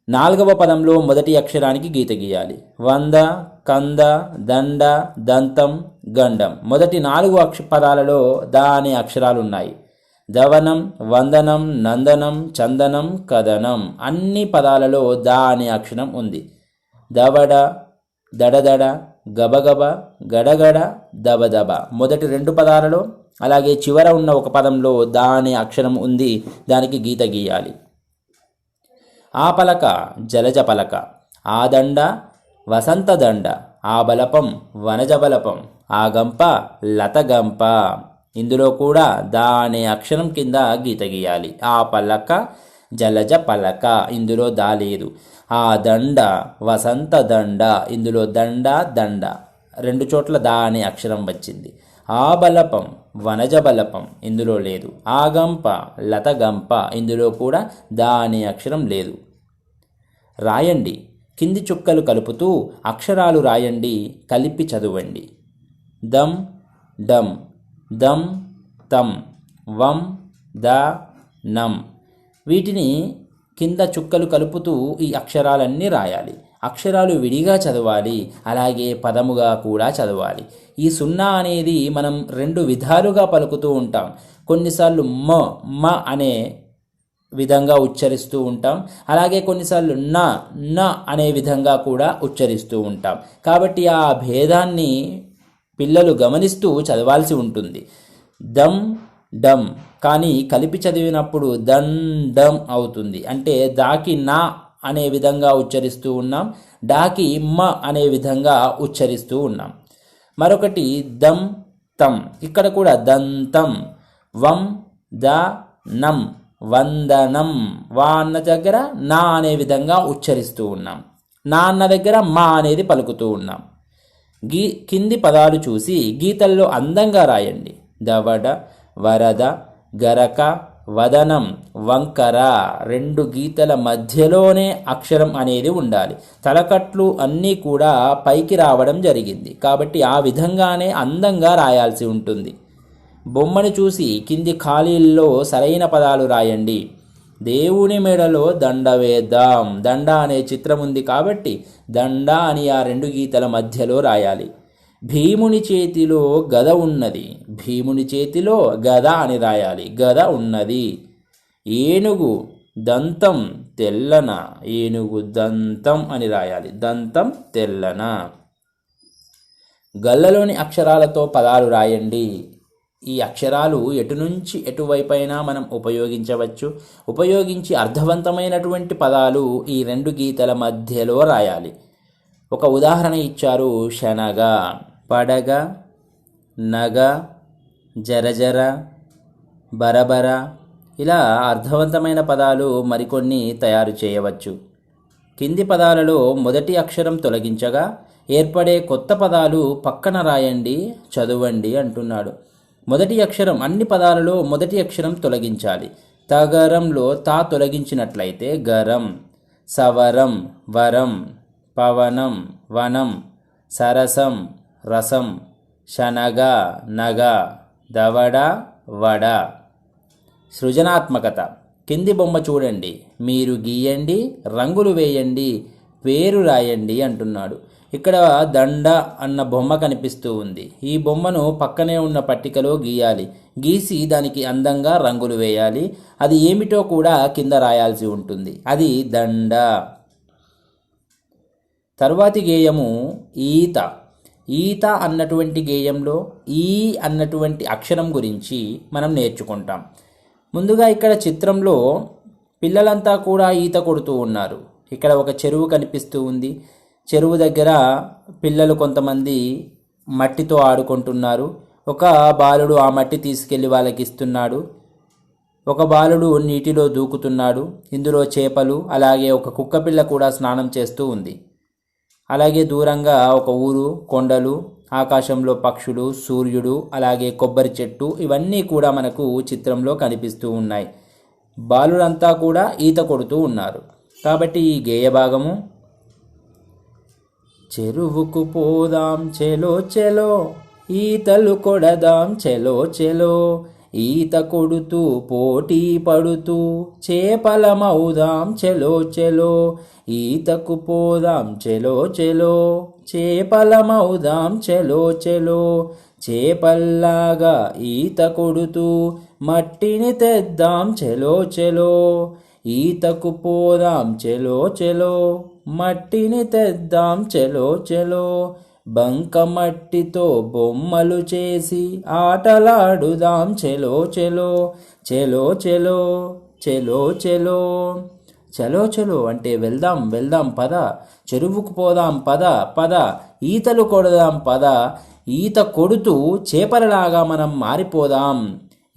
4వ పదంలో మొదటి అక్షరానికి గీత గీయాలి. 100, కంద, దండ, దంతం, గండం. మొదటి 4 పదాలలో దా అనే అక్షరాలు ఉన్నాయి. దవనం, వందనం, నందనం, చందనం, కదనం. అన్ని పదాలలో దా అనే అక్షరం ఉంది. దవడ, దడదడ, గబగబ, గడగడ, దబదబ. మొదటి 2 పదాలలో, అలాగే చివర ఉన్న ఒక పదంలో దా అనే అక్షరం ఉంది. దానికి గీత గీయాలి. ఆ పలక జలజ పలక, ఆ దండ వసంత దండ, ఆ బలపం వనజ బలపం, ఆ గంప లతగంప. ఇందులో కూడా దా అనే అక్షరం కింద గీత గీయాలి. ఆ పలక జలజ పలక, ఇందులో దా లేదు. ఆ దండ వసంత దండ, ఇందులో దండ దండ 2 చోట్ల దా అనే అక్షరం వచ్చింది. ఆ బలపం వనజ బలపం, ఇందులో లేదు. ఆ గంప లతగంప, ఇందులో కూడా దా అనే అక్షరం లేదు. రాయండి. కింది చుక్కలు కలుపుతూ అక్షరాలు రాయండి. కలిపి చదవండి. దం, డం, దం, తం, వం, ద, నం. వీటిని కింద చుక్కలు కలుపుతూ ఈ అక్షరాలన్నీ రాయాలి. అక్షరాలు విడిగా చదవాలి, అలాగే పదముగా కూడా చదవాలి. ఈ 0 అనేది మనం 2 విధాలుగా పలుకుతూ ఉంటాం. కొన్నిసార్లు మ అనే విధంగా ఉచ్చరిస్తూ ఉంటాం. అలాగే కొన్నిసార్లు న అనే విధంగా కూడా ఉచ్చరిస్తూ ఉంటాం. కాబట్టి ఆ భేదాన్ని పిల్లలు గమనిస్తూ చదవాల్సి ఉంటుంది. దం, డం, కానీ కలిపి చదివినప్పుడు దండం అవుతుంది. అంటే దాకి నా అనే విధంగా ఉచ్చరిస్తూ ఉన్నాం, డాకి మ అనే విధంగా ఉచ్చరిస్తూ ఉన్నాం. మరొకటి దం, తం, ఇక్కడ కూడా దంతం. వం, ద, నం, వందనం. వా అన్న దగ్గర నా అనే విధంగా ఉచ్చరిస్తూ ఉన్నాం. నా అన్న దగ్గర మా అనేది పలుకుతూ ఉన్నాం. కింది పదాలు చూసి గీతల్లో అందంగా రాయండి. దవడ, వరద, గరక, వదనం, వంకర. 2 గీతల మధ్యలోనే అక్షరం అనేది ఉండాలి. తలకట్లు అన్నీ కూడా పైకి రావడం జరిగింది. కాబట్టి ఆ విధంగానే అందంగా రాయాల్సి ఉంటుంది. బొమ్మను చూసి కింది ఖాళీల్లో సరైన పదాలు రాయండి. దేవుని మెడలో దండ వేద్దాం. దండ అనే చిత్రం ఉంది కాబట్టి దండ అని ఆ రెండు గీతల మధ్యలో రాయాలి. భీముని చేతిలో గద ఉన్నది. భీముని చేతిలో గద అని రాయాలి. గద ఉన్నది. ఏనుగు దంతం తెల్లన. ఏనుగు దంతం అని రాయాలి. దంతం తెల్లన. గళ్ళలోని అక్షరాలతో పదాలు రాయండి. ఈ అక్షరాలు ఎటు నుంచి ఎటువైపైనా మనం ఉపయోగించవచ్చు. ఉపయోగించి అర్థవంతమైనటువంటి పదాలు ఈ రెండు గీతల మధ్యలో రాయాలి. ఒక ఉదాహరణ ఇచ్చారు. శనగ, పడగ, నగ, జరజర, బరబర. ఇలా అర్థవంతమైన పదాలు మరికొన్ని తయారు చేయవచ్చు. కింది పదాలలో మొదటి అక్షరం తొలగించగా ఏర్పడే కొత్త పదాలు పక్కన రాయండి, చదవండి అంటున్నాడు. మొదటి అక్షరం అన్ని పదాలలో మొదటి అక్షరం తొలగించాలి. తగరంలో తా తొలగించినట్లయితే గరం, సవరం, వరం, పవనం, వనం, సరసం, రసం, శనగ, నగ, దవడ, వడ. సృజనాత్మకత. కింది బొమ్మ చూడండి, మీరు గీయండి, రంగులు వేయండి, పేరు రాయండి అంటున్నాడు. ఇక్కడ దండ అన్న బొమ్మ కనిపిస్తూ ఉంది. ఈ బొమ్మను పక్కనే ఉన్న పట్టికలో గీయాలి. గీసి దానికి అందంగా రంగులు వేయాలి. అది ఏమిటో కూడా కింద రాయాల్సి ఉంటుంది. అది దండ. తరువాతి గేయము ఈత. ఈత అన్నటువంటి గేయంలో ఈ అన్నటువంటి అక్షరం గురించి మనం నేర్చుకుంటాం. ముందుగా ఇక్కడ చిత్రంలో పిల్లలంతా కూడా ఈత కొడుతూ ఉన్నారు. ఇక్కడ ఒక చెరువు కనిపిస్తూ ఉంది. చెరువు దగ్గర పిల్లలు కొంతమంది మట్టితో ఆడుకుంటున్నారు. ఒక బాలుడు ఆ మట్టి తీసుకెళ్లి వాళ్ళకి ఇస్తున్నాడు. ఒక బాలుడు నీటిలో దూకుతున్నాడు. ఇందులో చేపలు, అలాగే ఒక కుక్కపిల్ల కూడా స్నానం చేస్తూ ఉంది. అలాగే దూరంగా ఒక ఊరు, కొండలు, ఆకాశంలో పక్షులు, సూర్యుడు, అలాగే కొబ్బరి చెట్టు, ఇవన్నీ కూడా మనకు చిత్రంలో కనిపిస్తూ ఉన్నాయి. బాలురంతా కూడా ఈత కొడుతూ ఉన్నారు. కాబట్టి ఈ గేయ భాగము చెరువుకు పోదాం చెలో చెలో, ఈతలు కొడదాం చెలో చెలో, ఈత కొడుతూ పోటీ పడుతూ చేపలమవుదాం చెలో చెలో, ఈతకు పోదాం చెలో చెలో, చేపలమవుదాం చెలో చెలో, చేపల్లాగా ఈత కొడుతూ మట్టిని తెద్దాం చెలో చెలో, ఈతకు పోదాం చెలో చెలో, మట్టిని తెద్దాం చెలో చెలో, బంకమట్టితో బొమ్మలు చేసి ఆటలాడుదాం చెలో చెలో, చెలో చెలో, చెలో చెలో. చలో చలో అంటే వెళ్దాం వెళ్దాం పద, చెరువుకు పోదాం పద పద, ఈతలు కొడదాం పద, ఈత కొడుతూ చేపలలాగా మనం మారిపోదాం,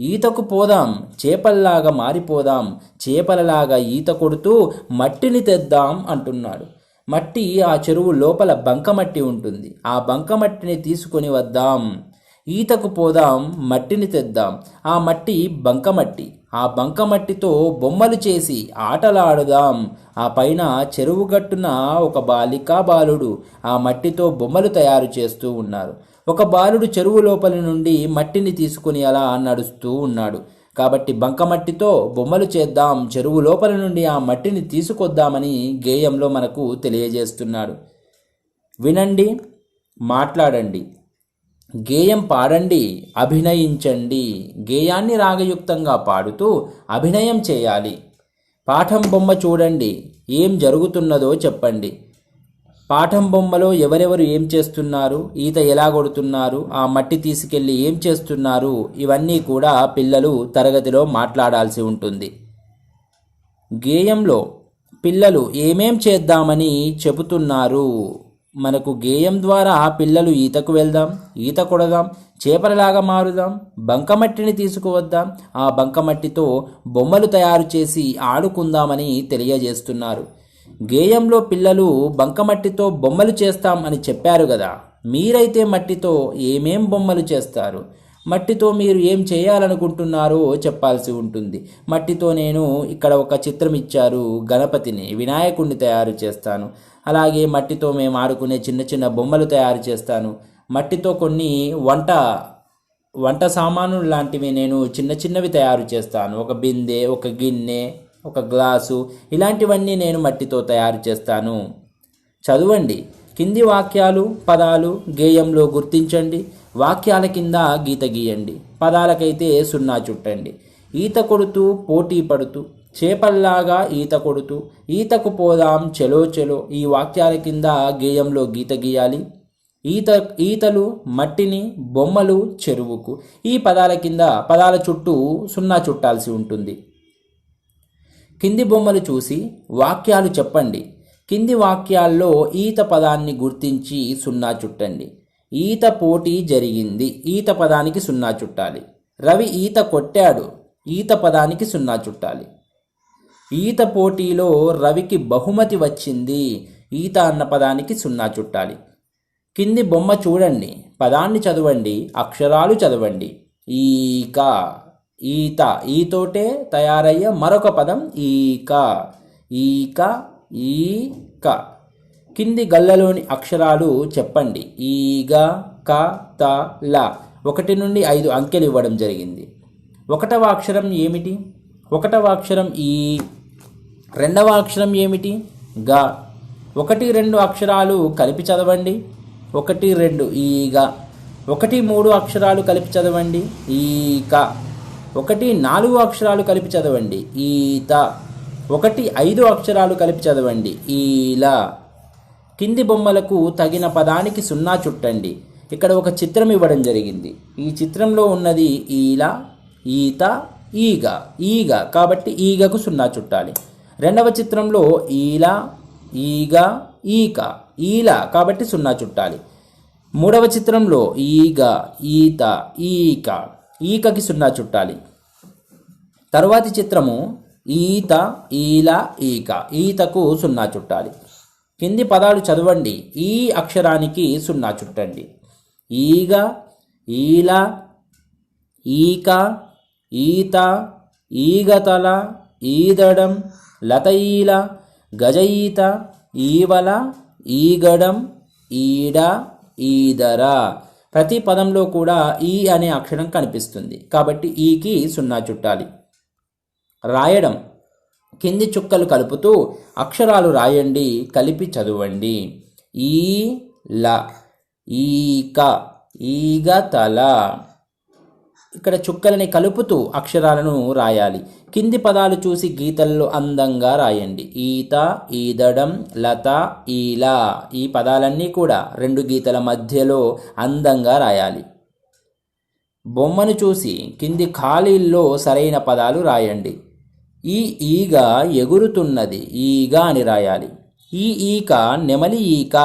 ఈతకు పోదాం చేపల్లాగా మారిపోదాం, చేపలలాగా ఈత కొడుతూ మట్టిని తెద్దాం అంటున్నాడు. మట్టి ఆ చెరువు లోపల బంకమట్టి ఉంటుంది. ఆ బంకమట్టిని తీసుకొని వద్దాం, ఈతకు పోదాం, మట్టిని తెద్దాం. ఆ మట్టి బంకమట్టి. ఆ బంకమట్టితో బొమ్మలు చేసి ఆటలాడుదాం. ఆ పైన చెరువు గట్టున ఒక బాలికా బాలుడు ఆ మట్టితో బొమ్మలు తయారు చేస్తూ ఉన్నారు. ఒక బాలుడు చెరువు లోపలి నుండి మట్టిని తీసుకుని అలా నడుస్తూ ఉన్నాడు. కాబట్టి బంకమట్టితో బొమ్మలు చేద్దాం, చెరువు లోపలి నుండి ఆ మట్టిని తీసుకొద్దామని గేయంలో మనకు తెలియజేస్తున్నాడు. వినండి, మాట్లాడండి, గేయం పాడండి, అభినయించండి. గేయాన్ని రాగయుక్తంగా పాడుతూ అభినయం చేయాలి. పాఠం బొమ్మ చూడండి, ఏం జరుగుతున్నదో చెప్పండి. పాఠం బొమ్మలో ఎవరెవరు ఏం చేస్తున్నారు, ఈత ఎలా కొడుతున్నారు, ఆ మట్టి తీసుకెళ్ళి ఏం చేస్తున్నారు, ఇవన్నీ కూడా పిల్లలు తరగతిలో మాట్లాడాల్సి ఉంటుంది. గేయంలో పిల్లలు ఏమేం చేద్దామని చెబుతున్నారు. మనకు గేయం ద్వారా పిల్లలు ఈతకు వెళ్దాం, ఈత కొడదాం, చేపలలాగా మారుదాం, బంకమట్టిని తీసుకువద్దాం, ఆ బంకమట్టితో బొమ్మలు తయారు చేసి ఆడుకుందామని తెలియజేస్తున్నారు. గేయంలో పిల్లలు బంకమట్టితో బొమ్మలు చేస్తాం అని చెప్పారు కదా, మీరైతే మట్టితో ఏమేం బొమ్మలు చేస్తారు, మట్టితో మీరు ఏం చేయాలనుకుంటున్నారో చెప్పాల్సి ఉంటుంది. మట్టితో నేను ఇక్కడ ఒక చిత్రం ఇచ్చారు, గణపతిని, వినాయకుడిని తయారు చేస్తాను. అలాగే మట్టితో మేము ఆడుకునే చిన్న చిన్న బొమ్మలు తయారు చేస్తాను. మట్టితో కొన్ని వంట వంట సామానులు లాంటివి నేను చిన్న చిన్నవి తయారు చేస్తాను. ఒక బిందె, ఒక గిన్నె, ఒక గ్లాసు, ఇలాంటివన్నీ నేను మట్టితో తయారు చేస్తాను. చదవండి. కింది వాక్యాలు, పదాలు గేయంలో గుర్తించండి. వాక్యాల కింద గీత గీయండి. పదాలకైతే సున్నా చుట్టండి. ఈత కొడుతూ, పోటీ పడుతూ, చేపల్లాగా ఈత కొడుతూ, ఈతకు పోదాం చెలో చెలో, ఈ వాక్యాల కింద గేయంలో గీత గీయాలి. ఈతలు, మట్టిని, బొమ్మలు, చెరువుకు, ఈ పదాల కింద పదాల చుట్టూ సున్నా చుట్టాల్సి ఉంటుంది. కింది బొమ్మలు చూసి వాక్యాలు చెప్పండి. కింది వాక్యాల్లో ఈత పదాన్ని గుర్తించి సున్నా చుట్టండి. ఈత పోటీ జరిగింది, ఈత పదానికి సున్నా చుట్టాలి. రవి ఈత కొట్టాడు, ఈత పదానికి సున్నా చుట్టాలి. ఈత పోటీలో రవికి బహుమతి వచ్చింది, ఈత అన్న పదానికి సున్నా చుట్టాలి. కింది బొమ్మ చూడండి, పదాన్ని చదవండి, అక్షరాలు చదవండి. ఈక, ఈత, ఈతోటే తయారయ్యే మరొక పదం ఈక. ఈక, ఈక. కింది గళ్ళలోని అక్షరాలు చెప్పండి. ఈగ, క, త, ల. 1 నుండి 5 అంకెలు ఇవ్వడం జరిగింది. 1వ అక్షరం ఏమిటి? 1వ అక్షరం ఈ. 2వ అక్షరం ఏమిటి? గ. 1, 2 అక్షరాలు కలిపి చదవండి. 1, 2 ఈగ. 1, 3 అక్షరాలు కలిపి చదవండి. ఈక. 1, 4 అక్షరాలు కలిపి చదవండి. ఈత. 1, 5 అక్షరాలు కలిపి చదవండి. ఈల. కింది బొమ్మలకు తగిన పదానికి సున్నా చుట్టండి. ఇక్కడ ఒక చిత్రం ఇవ్వడం జరిగింది. ఈ చిత్రంలో ఉన్నది ఈల, ఈత, ఈగ. ఈగ కాబట్టి ఈగకు సున్నా చుట్టాలి. 2వ చిత్రంలో ఈల, ఈగ, ఈక. ఈల కాబట్టి సున్నా చుట్టాలి. 3వ చిత్రంలో ఈగ, ఈత, ఈక. ఈకకి సున్నా చుట్టాలి. తరువాతి చిత్రము ఈత, ఈల, ఈక. ఈతకు సున్నా చుట్టాలి. కింది పదాలు చదవండి. ఈ అక్షరానికి సున్నా చుట్టండి. ఈగ, ఈల, ఈక, ఈత, ఈగతల, ఈదడం, లతఈల, గజఈత, ఈవల, ఈగడం, ఈడ, ఈదర. ప్రతి పదంలో కూడా ఈ అనే అక్షరం కనిపిస్తుంది కాబట్టి ఈకి సున్నా చుట్టాలి. రాయడం. కింది చుక్కలు కలుపుతూ అక్షరాలు రాయండి, కలిపి చదవండి. ఈ ల, ఈక, ఈగతల. ఇక్కడ చుక్కలని కలుపుతూ అక్షరాలను రాయాలి. కింది పదాలు చూసి గీతల్లో అందంగా రాయండి. ఈత, ఈదడం, లత, ఈల. ఈ పదాలన్నీ కూడా 2 గీతల మధ్యలో అందంగా రాయాలి. బొమ్మను చూసి కింది ఖాళీల్లో సరైన పదాలు రాయండి. ఈ ఈగ ఎగురుతున్నది, ఈగ అని రాయాలి. ఈ ఈక నెమలి ఈక,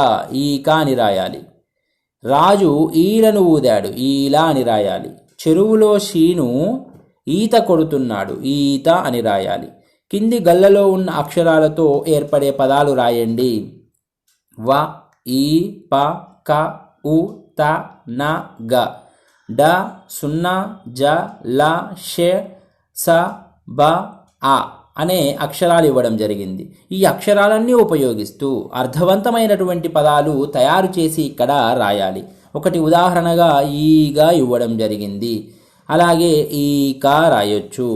ఈక అని రాయాలి. రాజు ఈలను ఊదాడు, ఈల అని రాయాలి. చెరువులో శీను ఈత కొడుతున్నాడు, ఈత అని రాయాలి. కింది గల్లలో ఉన్న అక్షరాలతో ఏర్పడే పదాలు రాయండి. వ, ఈ, ప, క, ఉ, త, న, గ. డ, సున్నా, జ, ల, ష, స, బ, ఆ అనే అక్షరాలు ఇవ్వడం జరిగింది. ఈ అక్షరాలన్నీ ఉపయోగిస్తూ అర్థవంతమైనటువంటి పదాలు తయారు చేసి ఇక్కడ రాయాలి. ఒకటి ఉదాహరణగా ఈగా ఇవ్వడం జరిగింది. అలాగే ఈక రాయొచ్చు,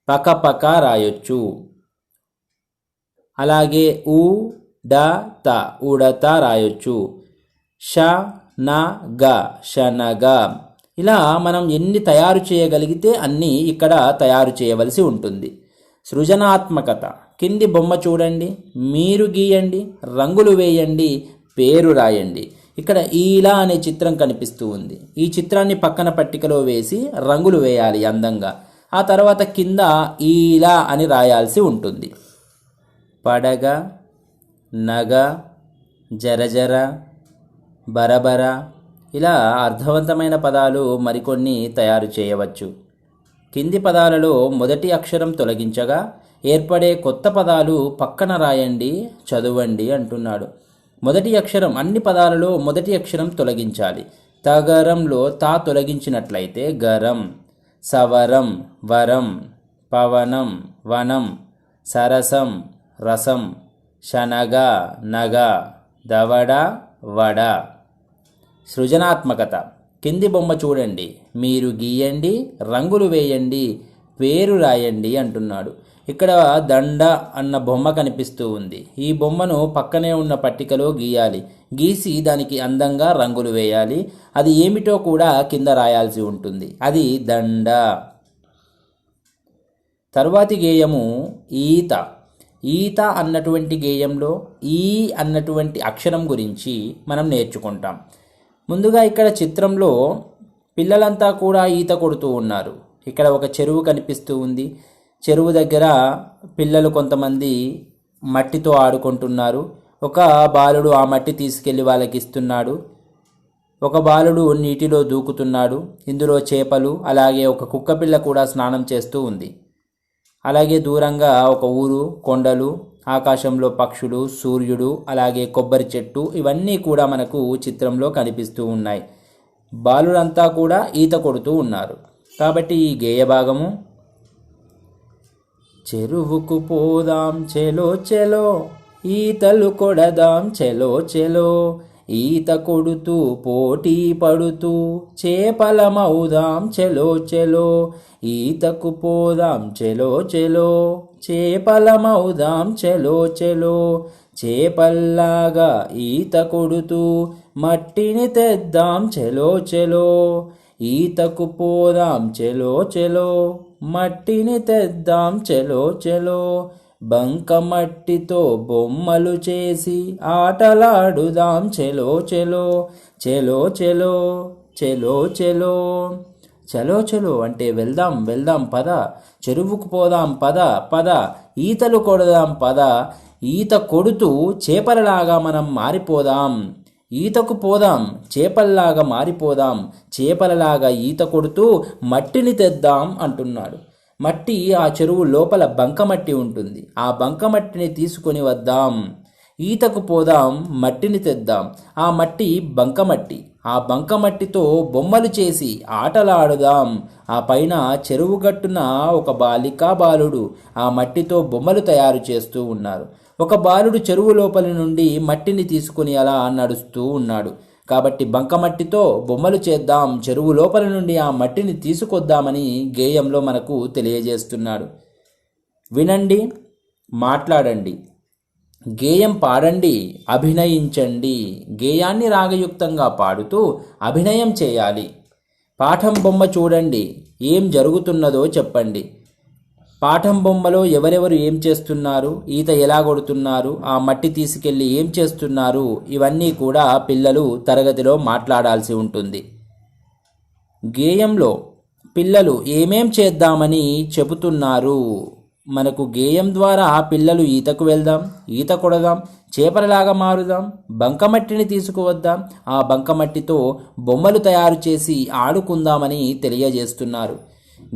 పకపక రాయొచ్చు. అలాగే ఉ, డ, త, ఉడత రాయొచ్చు. ష, న, గ, శనగ. ఇలా మనం ఎన్ని తయారు చేయగలిగితే అన్నీ ఇక్కడ తయారు చేయవలసి ఉంటుంది. సృజనాత్మకత. కింది బొమ్మ చూడండి, మీరు గీయండి, రంగులు వేయండి, పేరు రాయండి. ఇక్కడ ఈలా అనే చిత్రం కనిపిస్తూ ఉంది. ఈ చిత్రాన్ని పక్కన పట్టికలో వేసి రంగులు వేయాలి అందంగా. ఆ తర్వాత కింద ఈలా అని రాయాల్సి ఉంటుంది. పడగ, నగ, జరజర, బరబర. ఇలా అర్థవంతమైన పదాలు మరికొన్ని తయారు చేయవచ్చు. కింది పదాలలో మొదటి అక్షరం తొలగించగా ఏర్పడే కొత్త పదాలు పక్కన రాయండి, చదవండి అంటున్నాడు. మొదటి అక్షరం, అన్ని పదాలలో మొదటి అక్షరం తొలగించాలి. తగరంలో తా తొలగించినట్లయితే గరం. సవరం, వరం, పవనం, వనం, సరసం, రసం, శనగ, నగ, దవడ, వడ. సృజనాత్మకత. కింది బొమ్మ చూడండి, మీరు గీయండి, రంగులు వేయండి, పేరు రాయండి అంటున్నాడు. ఇక్కడ దండ అన్న బొమ్మ కనిపిస్తూ ఉంది. ఈ బొమ్మను పక్కనే ఉన్న పట్టికలో గీయాలి. గీసి దానికి అందంగా రంగులు వేయాలి. అది ఏమిటో కూడా కింద రాయాల్సి ఉంటుంది. అది దండ. తరువాతి గేయము ఈత. ఈత అన్నటువంటి గేయంలో ఈ అన్నటువంటి అక్షరం గురించి మనం నేర్చుకుంటాం. ముందుగా ఇక్కడ చిత్రంలో పిల్లలంతా కూడా ఈత కొడుతూ ఉన్నారు. ఇక్కడ ఒక చెరువు కనిపిస్తూ ఉంది. చెరువు దగ్గర పిల్లలు కొంతమంది మట్టితో ఆడుకుంటున్నారు. ఒక బాలుడు ఆ మట్టి తీసుకెళ్లి వాళ్ళకి ఇస్తున్నాడు. ఒక బాలుడు నీటిలో దూకుతున్నాడు. ఇందులో చేపలు, అలాగే ఒక కుక్కపిల్ల కూడా స్నానం చేస్తూ ఉంది. అలాగే దూరంగా ఒక ఊరు, కొండలు, ఆకాశంలో పక్షులు, సూర్యుడు, అలాగే కొబ్బరి చెట్టు, ఇవన్నీ కూడా మనకు చిత్రంలో కనిపిస్తూ ఉన్నాయి. బాలురంతా కూడా ఈత కొడుతూ ఉన్నారు. కాబట్టి ఈ గేయ భాగము, చెరువుకు పోదాం చెలో చెలో, ఈతలు కొడదాం చెలో చెలో, ఈత కొడుతూ పోటీ పడుతూ చేపలమవుదాం చెలో చెలో, ఈతకు పోదాం చెలో చెలో, చేపలమవుదాం చెలో చెలో, చేపల్లాగా ఈత కొడుతూ మట్టిని తెద్దాం చెలో చెలో, ఈతకు పోదాం చెలో చెలో, మట్టిని తెద్దాం చెలో చెలో, బంకమట్టితో బొమ్మలు చేసి ఆటలాడుదాం చెలో చెలో, చెలో చెలో, చెలో చెలో. చలో చలో అంటే వెళ్దాం వెళ్దాం పద, చెరువుకు పోదాం పద పద, ఈతలు కొడదాం పద, ఈత కొడుతూ చేపలలాగా మనం మారిపోదాం, ఈతకు పోదాం చేపల్లాగా మారిపోదాం, చేపలలాగా ఈత కొడుతూ మట్టిని తెద్దాం అంటున్నాడు. మట్టి ఆ చెరువు లోపల బంకమట్టి ఉంటుంది. ఆ బంకమట్టిని తీసుకొని వద్దాం, ఈతకు పోదాం, మట్టిని తెద్దాం. ఆ మట్టి బంకమట్టి. ఆ బంకమట్టితో బొమ్మలు చేసి ఆటలాడుదాం. ఆ పైన చెరువు గట్టున ఒక బాలికా బాలుడు ఆ మట్టితో బొమ్మలు తయారు చేస్తూ ఉన్నారు. ఒక బాలుడు చెరువు లోపలి నుండి మట్టిని తీసుకుని అలా నడుస్తూ ఉన్నాడు. కాబట్టి బంకమట్టితో బొమ్మలు చేద్దాం, చెరువు లోపల నుండి ఆ మట్టిని తీసుకొద్దామని గేయంలో మనకు తెలియజేస్తున్నాడు. వినండి, మాట్లాడండి, గేయం పాడండి, అభినయించండి. గేయాన్ని రాగయుక్తంగా పాడుతూ అభినయం చేయాలి. పాఠం బొమ్మ చూడండి, ఏం జరుగుతున్నదో చెప్పండి. పాఠం బొమ్మలో ఎవరెవరు ఏం చేస్తున్నారు, ఈత ఎలా కొడుతున్నారు, ఆ మట్టి తీసుకెళ్ళి ఏం చేస్తున్నారు, ఇవన్నీ కూడా పిల్లలు తరగతిలో మాట్లాడాల్సి ఉంటుంది. గేయంలో పిల్లలు ఏమేం చేద్దామని చెబుతున్నారు. మనకు గేయం ద్వారా పిల్లలు ఈతకు వెళ్దాం, ఈత కొడదాం, చేపలలాగా మారుదాం, బంకమట్టిని తీసుకువద్దాం, ఆ బంకమట్టితో బొమ్మలు తయారు చేసి ఆడుకుందామని తెలియజేస్తున్నారు.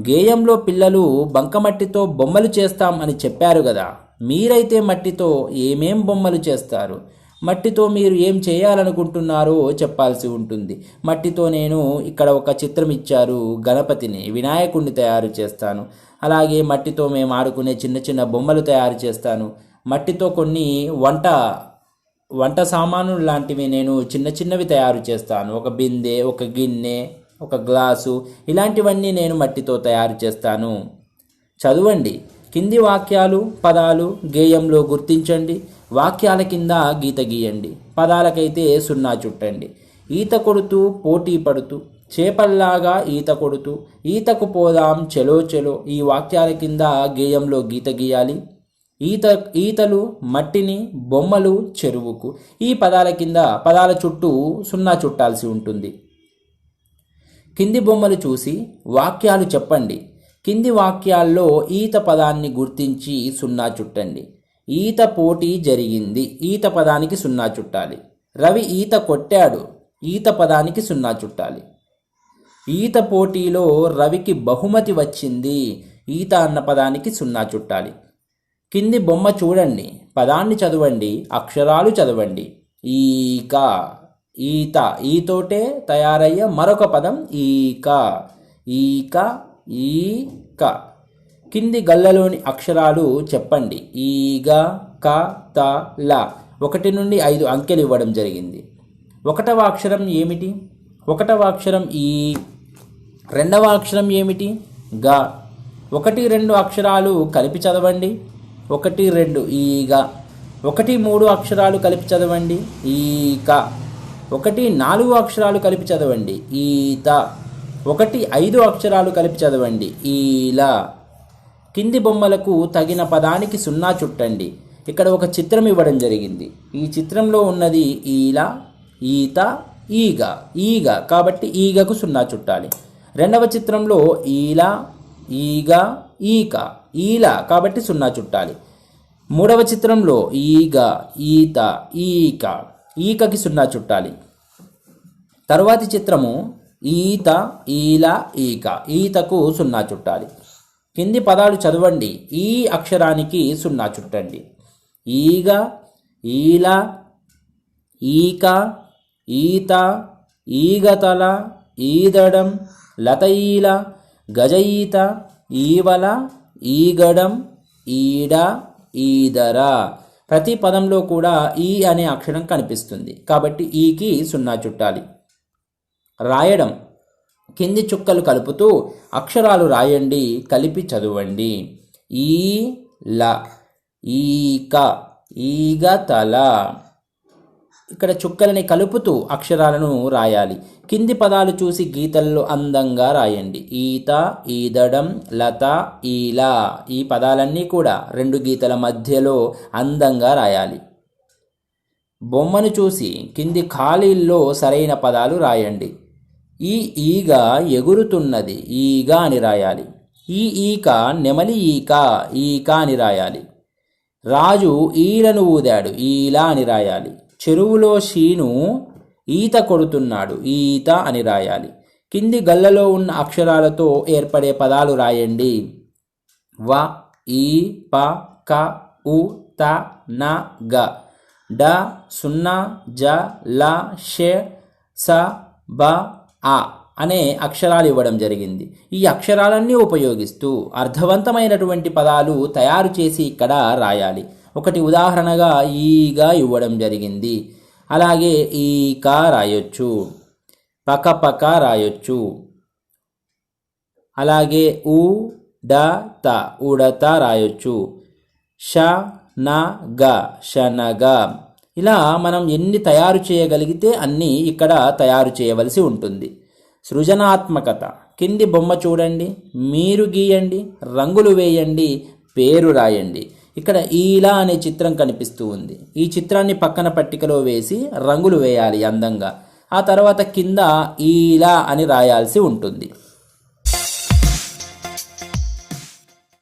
గేయంలో పిల్లలు బంకమట్టితో బొమ్మలు చేస్తాం అని చెప్పారు కదా. మీరైతే మట్టితో ఏమేం బొమ్మలు చేస్తారు, మట్టితో మీరు ఏం చేయాలనుకుంటున్నారో చెప్పాల్సి ఉంటుంది. మట్టితో నేను ఇక్కడ ఒక చిత్రం ఇచ్చారు, గణపతిని, వినాయకుడిని తయారు చేస్తాను. అలాగే మట్టితో మేము ఆడుకునే చిన్న చిన్న బొమ్మలు తయారు చేస్తాను. మట్టితో కొన్ని వంట సామానులు లాంటివి నేను చిన్న చిన్నవి తయారు చేస్తాను. ఒక బిందె, ఒక గిన్నె, ఒక గ్లాసు, ఇలాంటివన్నీ నేను మట్టితో తయారు చేస్తాను. చదవండి. కింది వాక్యాలు, పదాలు గేయంలో గుర్తించండి. వాక్యాల కింద గీత గీయండి. పదాలకైతే సున్నా చుట్టండి. ఈత కొడుతూ పోటీ పడుతూ, చేపల్లాగా ఈత కొడుతూ, ఈతకు పోదాం చెలో చెలో, ఈ వాక్యాల కింద గేయంలో గీత గీయాలి. ఈతలు, మట్టిని, బొమ్మలు, చెరువుకు, ఈ పదాల కింద పదాల చుట్టూ సున్నా చుట్టాల్సి ఉంటుంది. కింది బొమ్మలు చూసి వాక్యాలు చెప్పండి. కింది వాక్యాల్లో ఈత పదాన్ని గుర్తించి సున్నా చుట్టండి. ఈత పోటీ జరిగింది, ఈత పదానికి సున్నా చుట్టాలి. రవి ఈత కొట్టాడు, ఈత పదానికి సున్నా చుట్టాలి. ఈత పోటీలో రవికి బహుమతి వచ్చింది, ఈత అన్న పదానికి సున్నా చుట్టాలి. కింది బొమ్మ చూడండి, పదాన్ని చదవండి, అక్షరాలు చదవండి. ఈక, ఈత, ఈతోటే తయారయ్యే మరొక పదం ఈక. ఈక, ఈక. కింది గళ్ళలోని అక్షరాలు చెప్పండి. ఈగ, క, త, ల. 1 నుండి 5 అంకెలు ఇవ్వడం జరిగింది. 1వ అక్షరం ఏమిటి? ఒకటవ అక్షరం ఈ, రెండవ అక్షరం ఏమిటి? గా. 1, 2 అక్షరాలు కలిపి చదవండి. 1, 2 ఈగ. 1, 3 అక్షరాలు కలిపి చదవండి. ఈక. 1, 4 అక్షరాలు కలిపి చదవండి. ఈత. 1, 5 అక్షరాలు కలిపి చదవండి. ఈల. కింది బొమ్మలకు తగిన పదానికి 0 చుట్టండి. ఇక్కడ ఒక చిత్రం ఇవ్వడం జరిగింది. ఈ చిత్రంలో ఉన్నది ఈల, ఈత, ఈగ. ఈగ కాబట్టి ఈగకు 0 చుట్టాలి. రెండవ చిత్రంలో ఈల, ఈగ, ఈక. ఈల కాబట్టి 0 చుట్టాలి. మూడవ చిత్రంలో ఈగ, ఈత, ఈక. ఈకకి 0 చుట్టాలి. తరువాతి చిత్రము ఈత, ఈల, ఈక. ఈతకు 0 చుట్టాలి. కింది పదాలు చదవండి. ఈ అక్షరానికి 0 చుట్టండి. ఈగ, ఈల, ఈక, ఈత, ఈగతల, ఈదడం, లతఈల, గజఈత, ఈవల, ఈగడం, ఈడ, ఈదర. ప్రతి పదంలో కూడా ఈ అనే అక్షరం కనిపిస్తుంది కాబట్టి ఈకి 0 చుట్టాలి. రాయడం. కింది చుక్కలు కలుపుతూ అక్షరాలు రాయండి, కలిపి చదవండి. ఈ ల, ఈక, ఈగతల. ఇక్కడ చుక్కలని కలుపుతూ అక్షరాలను రాయాలి. కింది పదాలు చూసి గీతల్లో అందంగా రాయండి. ఈత, ఈదడం, లత, ఈల. ఈ పదాలన్నీ కూడా 2 గీతల మధ్యలో అందంగా రాయాలి. బొమ్మను చూసి కింది ఖాళీల్లో సరైన పదాలు రాయండి. ఈ ఈగ ఎగురుతున్నది, ఈగ అని రాయాలి. ఈ ఈక నెమలి ఈక, ఈక అని రాయాలి. రాజు ఈలను ఊదాడు, ఈలా అని రాయాలి. చెరువులో శీను ఈత కొడుతున్నాడు, ఈత అని రాయాలి. కింది గల్లలో ఉన్న అక్షరాలతో ఏర్పడే పదాలు రాయండి. వ, ఈ, ప, క, ఉ, త, న, గ. డ, 0, జ, ల, ష, స, బ, ఆ అనే అక్షరాలు ఇవ్వడం జరిగింది. ఈ అక్షరాలన్నీ ఉపయోగిస్తూ అర్థవంతమైనటువంటి పదాలు తయారు చేసి ఇక్కడ రాయాలి. ఒకటి ఉదాహరణగా ఈగా ఇవ్వడం జరిగింది. అలాగే ఈక రాయొచ్చు, పకపక రాయొచ్చు. అలాగే ఉడత, ఉడత రాయొచ్చు. శనగ, శనగ. ఇలా మనం ఎన్ని తయారు చేయగలిగితే అన్నీ ఇక్కడ తయారు చేయవలసి ఉంటుంది. సృజనాత్మకత. కింది బొమ్మ చూడండి, మీరు గీయండి, రంగులు వేయండి, పేరు రాయండి. ఇక్కడ ఈలా అనే చిత్రం కనిపిస్తూ ఉంది. ఈ చిత్రాన్ని పక్కన పట్టికలో వేసి రంగులు వేయాలి అందంగా. ఆ తర్వాత కింద ఈలా అని రాయాల్సి ఉంటుంది.